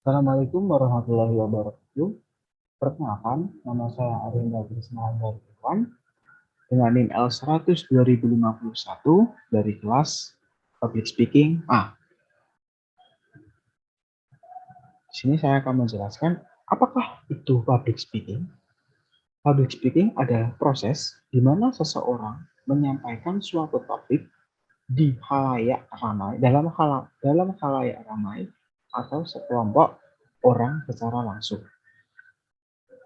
Assalamualaikum warahmatullahi wabarakatuh. Perkenalkan, nama saya Arindra Krisna Darmawan dengan NIM L100 2051 dari kelas Public Speaking A. Di sini saya akan menjelaskan apakah itu public speaking. Public speaking adalah proses di mana seseorang menyampaikan suatu topik di khalayak ramai, dalam khalayak ramai atau sekelompok orang secara langsung.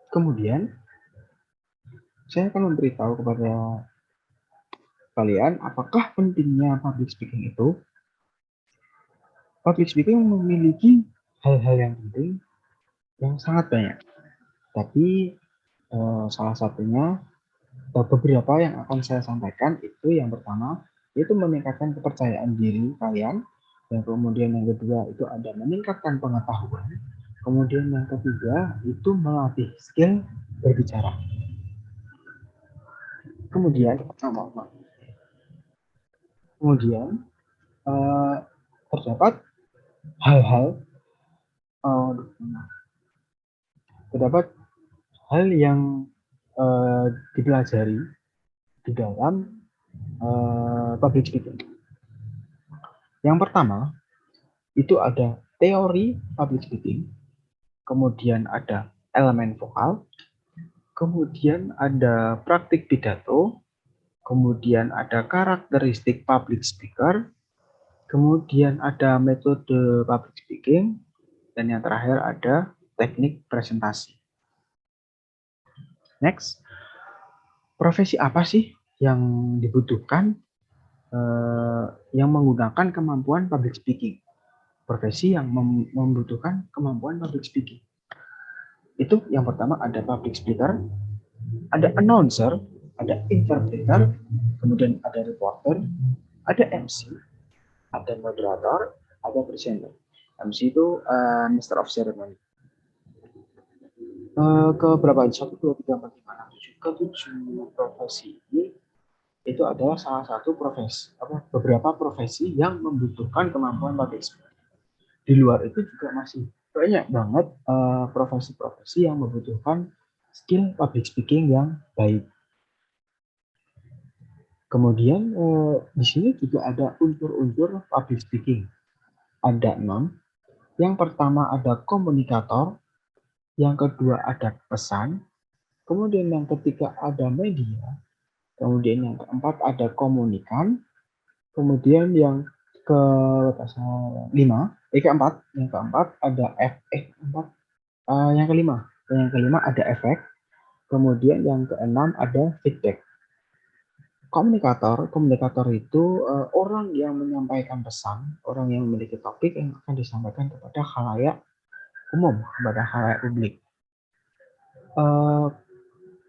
Kemudian, saya akan memberitahu kepada kalian apakah pentingnya public speaking itu. Public speaking memiliki hal-hal yang penting yang sangat banyak. Tapi salah satunya beberapa yang akan saya sampaikan itu yang pertama itu meningkatkan kepercayaan diri kalian, dan kemudian yang kedua itu ada meningkatkan pengetahuan, kemudian yang ketiga itu melatih skill berbicara. Kemudian terdapat hal-hal terdapat hal yang dipelajari di dalam public speaking. Yang pertama, itu ada teori public speaking, kemudian ada elemen vokal, kemudian ada praktik pidato, kemudian ada karakteristik public speaker, kemudian ada metode public speaking, dan yang terakhir ada teknik presentasi. Next, profesi apa sih yang dibutuhkan yang menggunakan kemampuan public speaking? Profesi yang membutuhkan kemampuan public speaking. Itu yang pertama ada public speaker, ada announcer, ada interpreter, kemudian ada reporter, ada MC, ada moderator, ada presenter. MC itu Master of Ceremony. Ke berapa? 1, 2, 3, 4, 5, 6, 7. Ke 7 profesi ini itu adalah salah satu beberapa profesi yang membutuhkan kemampuan public speaking. Di luar itu juga masih banyak banget profesi-profesi yang membutuhkan skill public speaking yang baik. Kemudian di sini juga ada unsur-unsur public speaking. Ada 6. Yang pertama ada komunikator, yang kedua ada pesan, kemudian yang ketiga ada media, kemudian yang keempat ada komunikan, kemudian yang keempat ada yang kelima ada efek, kemudian yang keenam ada feedback. Komunikator itu orang yang menyampaikan pesan, orang yang memiliki topik yang akan disampaikan kepada khalayak umum, kepada khalayak publik.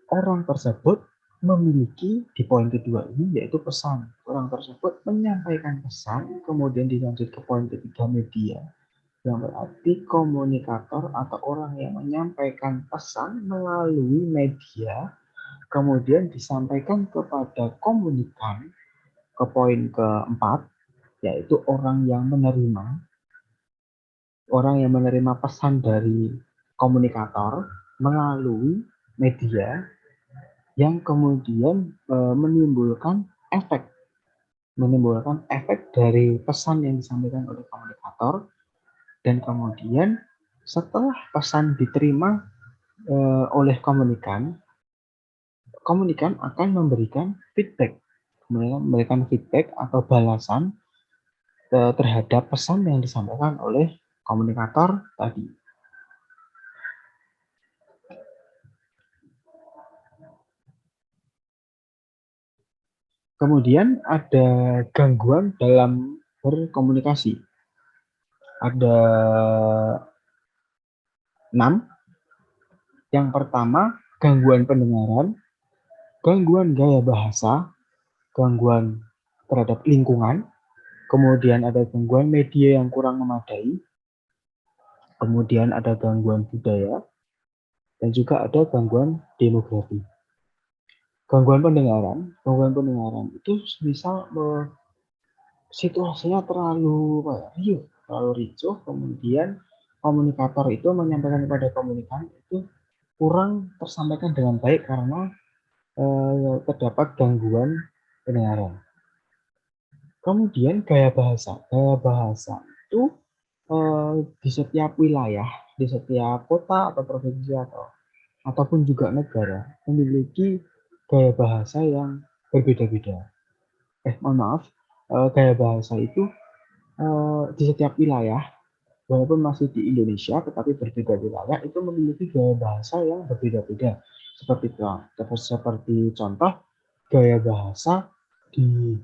Orang tersebut memiliki di poin kedua ini yaitu pesan. Orang tersebut menyampaikan pesan, kemudian dilanjut ke poin ketiga media, yang berarti komunikator atau orang yang menyampaikan pesan melalui media, kemudian disampaikan kepada komunikan ke poin keempat, yaitu orang yang menerima pesan dari komunikator melalui media, yang kemudian menimbulkan efek dari pesan yang disampaikan oleh komunikator, dan kemudian setelah pesan diterima oleh komunikan akan memberikan feedback atau balasan terhadap pesan yang disampaikan oleh komunikator tadi. Kemudian ada gangguan dalam berkomunikasi. Ada 6. Yang pertama, gangguan pendengaran, gangguan gaya bahasa, gangguan terhadap lingkungan, kemudian ada gangguan media yang kurang memadai, kemudian ada gangguan budaya, dan juga ada gangguan demografi. Gangguan pendengaran itu misal situasinya terlalu ricuh, kemudian komunikator itu menyampaikan kepada komunikan itu kurang tersampaikan dengan baik karena terdapat gangguan pendengaran. Kemudian gaya bahasa. Gaya bahasa itu di setiap wilayah, di setiap kota atau provinsi ataupun juga negara memiliki gaya bahasa yang berbeda-beda. Mohon maaf, gaya bahasa itu di setiap wilayah, walaupun masih di Indonesia, tetapi berbeda wilayah itu memiliki gaya bahasa yang berbeda-beda. Seperti contoh, gaya bahasa di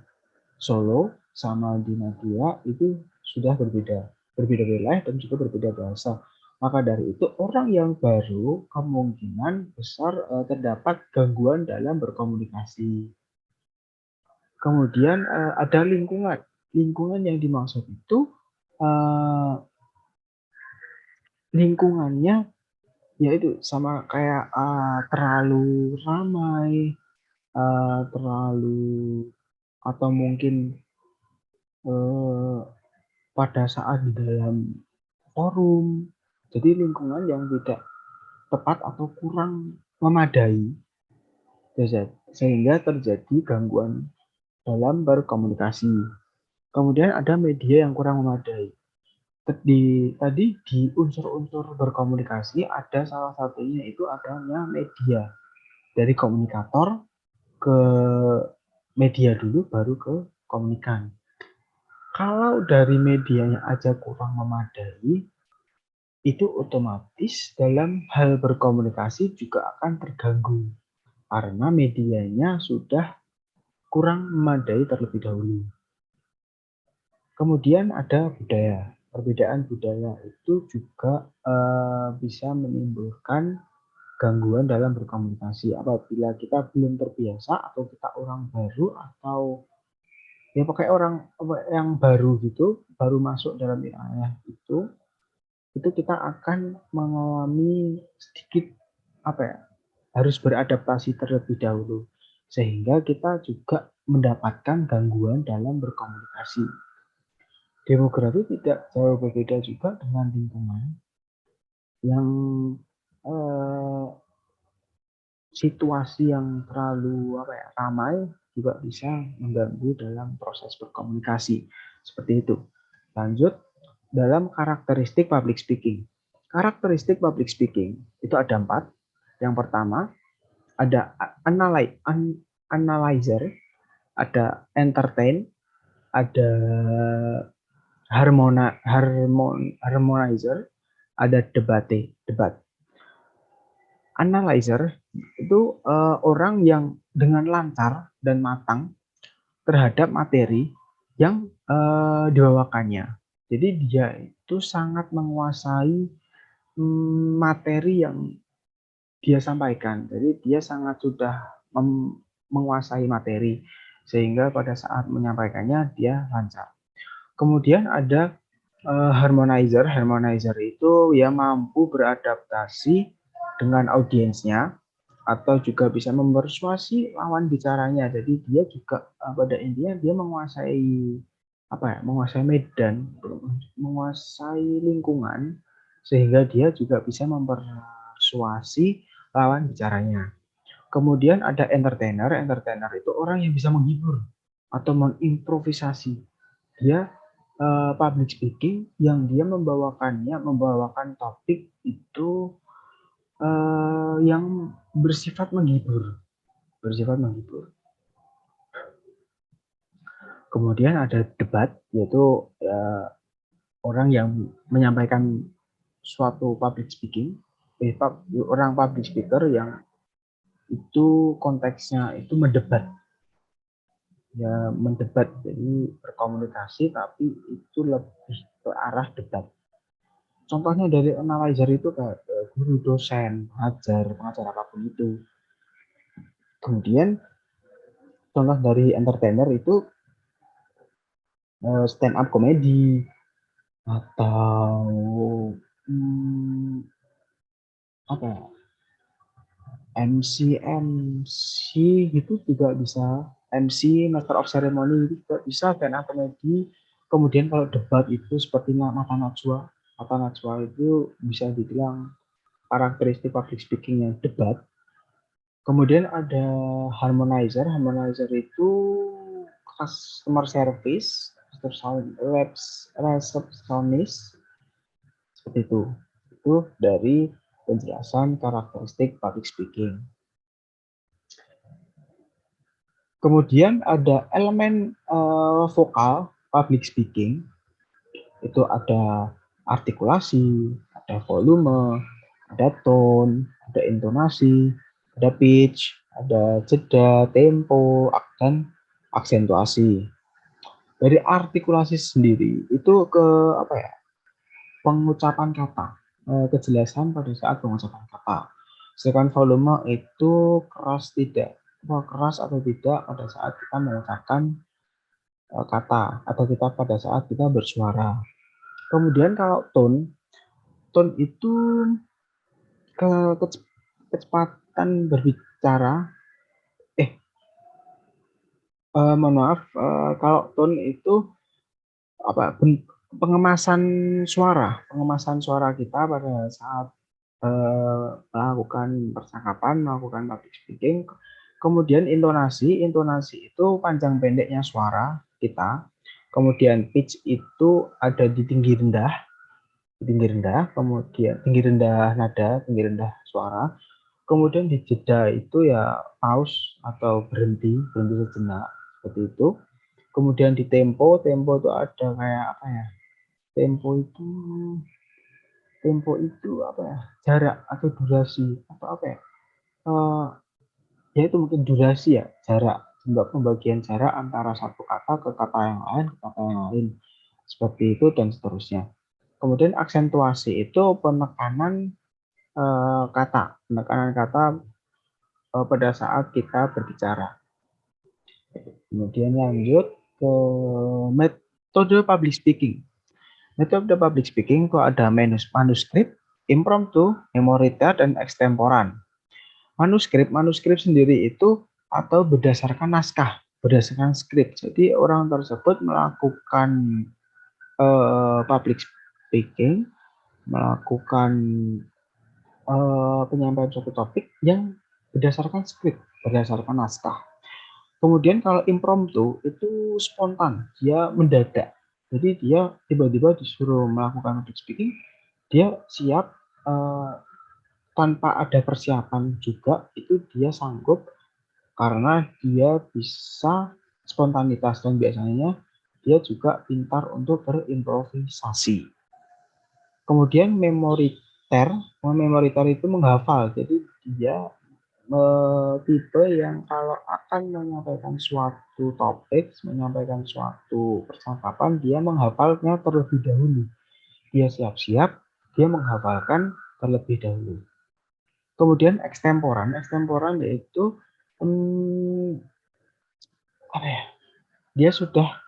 Solo sama di Nadia itu sudah berbeda wilayah dan juga berbeda bahasa. Maka dari itu orang yang baru kemungkinan besar terdapat gangguan dalam berkomunikasi. Kemudian ada lingkungan. Lingkungan yang dimaksud itu lingkungannya yaitu sama kayak terlalu ramai, terlalu atau mungkin pada saat di dalam forum. Jadi lingkungan yang tidak tepat atau kurang memadai sehingga terjadi gangguan dalam berkomunikasi. Kemudian ada media yang kurang memadai. Tadi di unsur-unsur berkomunikasi ada salah satunya itu adanya media. Dari komunikator ke media dulu baru ke komunikan. Kalau dari medianya aja kurang memadai, itu otomatis dalam hal berkomunikasi juga akan terganggu karena medianya sudah kurang memadai terlebih dahulu. Kemudian ada budaya. Perbedaan budaya itu juga bisa menimbulkan gangguan dalam berkomunikasi apabila kita belum terbiasa atau kita orang baru atau ya pakai orang yang baru gitu, baru masuk dalam wilayah itu kita akan mengalami sedikit harus beradaptasi terlebih dahulu sehingga kita juga mendapatkan gangguan dalam berkomunikasi. Demografi tidak jauh berbeda juga dengan lingkungan yang situasi yang terlalu ramai juga bisa mengganggu dalam proses berkomunikasi seperti itu. Lanjut dalam karakteristik public speaking. Karakteristik public speaking itu ada 4. Yang pertama ada analyzer, ada entertain, ada harmonizer, ada debat. Analyzer itu orang yang dengan lancar dan matang terhadap materi yang dibawakannya. Jadi dia itu sangat menguasai materi yang dia sampaikan. Jadi dia sangat sudah menguasai materi sehingga pada saat menyampaikannya dia lancar. Kemudian ada harmonizer. Harmonizer itu ya mampu beradaptasi dengan audiensnya atau juga bisa mempersuasi lawan bicaranya. Jadi dia juga pada intinya dia menguasai menguasai medan, menguasai lingkungan sehingga dia juga bisa mempersuasi lawan bicaranya. Kemudian ada entertainer. Entertainer itu orang yang bisa menghibur atau mengimprovisasi. Dia public speaking yang dia membawakan topik itu yang bersifat menghibur. Kemudian ada debat, yaitu orang yang menyampaikan suatu public speaking, orang public speaker yang itu konteksnya itu mendebat. Ya mendebat, jadi berkomunikasi tapi itu lebih ke arah debat. Contohnya dari analyzer itu kayak guru, dosen, pengajar apapun itu. Kemudian contoh dari entertainer itu stand up comedy atau MC gitu juga bisa. MC, Master of Ceremony itu juga bisa stand up comedy. Kemudian kalau debat itu seperti Mata Najwa Kata Najwa itu bisa dibilang karakteristik public speaking yang debat. Kemudian ada harmonizer. Harmonizer itu customer service, resepsionis, seperti itu. Itu dari penjelasan karakteristik public speaking. Kemudian ada elemen vokal public speaking. Itu ada artikulasi, ada volume, ada tone, ada intonasi, ada pitch, ada jeda, tempo, dan aksentuasi. Dari artikulasi sendiri itu ke apa ya? Pengucapan kata, kejelasan pada saat pengucapan kata. Sedangkan volume itu keras atau tidak pada saat kita mengucapkan kata atau kita pada saat kita bersuara. Kemudian kalau tone itu ke kecepatan berbicara. Mohon maaf, kalau tone itu apa? Pengemasan suara kita pada saat melakukan percakapan, melakukan public speaking. Kemudian intonasi itu panjang pendeknya suara kita. Kemudian pitch itu ada di tinggi rendah, kemudian tinggi rendah nada, tinggi rendah suara. Kemudian di jeda itu ya pause atau berhenti sejenak, seperti itu. Kemudian di tempo itu ada kayak apa ya? Tempo itu apa ya? Jarak atau durasi atau apa ya? Ya itu mungkin durasi ya, jarak, pembagian jarak antara satu kata ke kata yang lain, seperti itu dan seterusnya. Kemudian aksentuasi itu penekanan kata pada saat kita berbicara. Kemudian lanjut ke metode public speaking. Metode public speaking itu ada manuskrip, impromptu, memorita, dan ekstemporan. Manuskrip sendiri itu atau berdasarkan naskah, berdasarkan skrip. Jadi orang tersebut melakukan public speaking, melakukan penyampaian suatu topik yang berdasarkan skrip, berdasarkan naskah. Kemudian kalau impromptu itu spontan, dia mendadak. Jadi dia tiba-tiba disuruh melakukan public speaking, dia siap tanpa ada persiapan juga, itu dia sanggup karena dia bisa spontanitas dan biasanya dia juga pintar untuk berimprovisasi. Kemudian memoriter itu menghafal, jadi dia tipe yang kalau akan menyampaikan suatu topik, menyampaikan suatu percakapan, dia menghafalnya terlebih dahulu. Dia siap-siap, dia menghafalkan terlebih dahulu. Kemudian ekstemporan yaitu apa ya? Dia sudah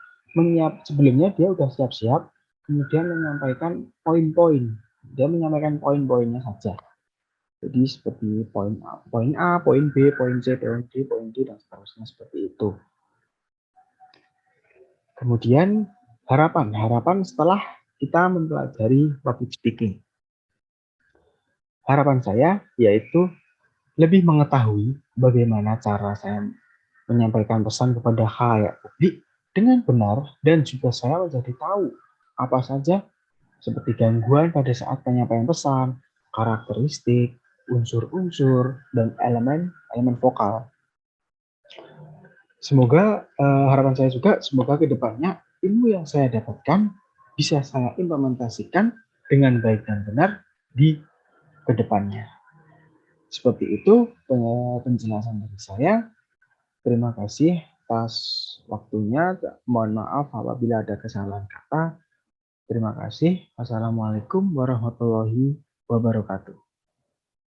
sebelumnya dia sudah siap-siap, kemudian menyampaikan poin-poin. Dia menyampaikan poin-poinnya saja. Jadi seperti poin A, poin B, poin C, poin D, poin D, dan seterusnya seperti itu. Kemudian harapan setelah kita mempelajari public speaking. Harapan saya yaitu lebih mengetahui bagaimana cara saya menyampaikan pesan kepada khalayak publik dengan benar, dan juga saya menjadi tahu apa saja seperti gangguan pada saat penyampaian pesan, karakteristik, unsur-unsur, dan elemen vokal. Semoga harapan saya juga, semoga kedepannya ilmu yang saya dapatkan bisa saya implementasikan dengan baik dan benar di kedepannya. Seperti itu penjelasan dari saya. Terima kasih atas waktunya. Mohon maaf apabila ada kesalahan kata. Terima kasih. Wassalamualaikum warahmatullahi wabarakatuh.